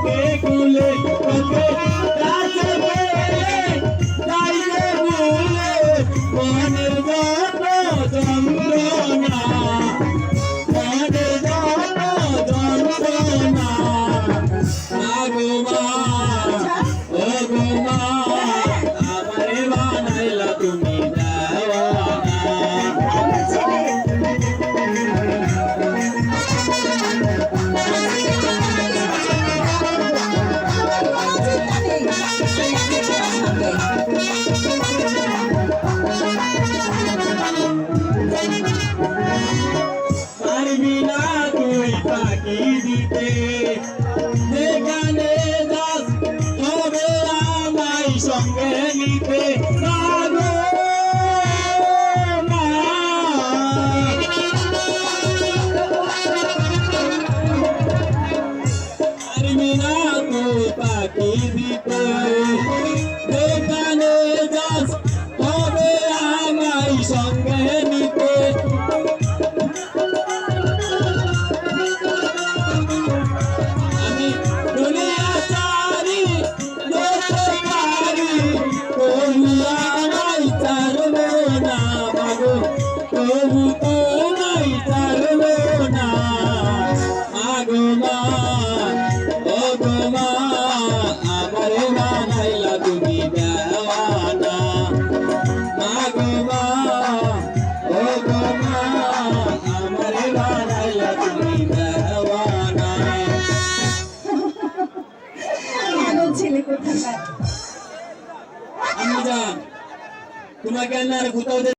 বুকে কুলে তোকে কাছে পেলে যাইবে ভুলে মনের যত যন্ত্রণা মনের যত যন্ত্রণা আগো মা ও গো মা আমারে বানাইলা তুমি পারবি না তুই পাখি দিতে যেখানে যাস তবে আমায় সঙ্গে নিতে পারবি না তুই পাখি দিতে যেখানে যাস তবে আমায় সঙ্গে নিতে আমি দুনিয়া চারি দেখতে পারি তবু আমায় ছাড়বে না বাবু তবু তোমায় ছাড়বে না আগো মা ও গো মা আমারে বানাইলা তুমি দেওয়ানা আগো মা ও গো মা আমারে বানাইলা তুমি দেওয়ানা ছেলে কোথাকার আমি জান তোমাকে আর কোথাও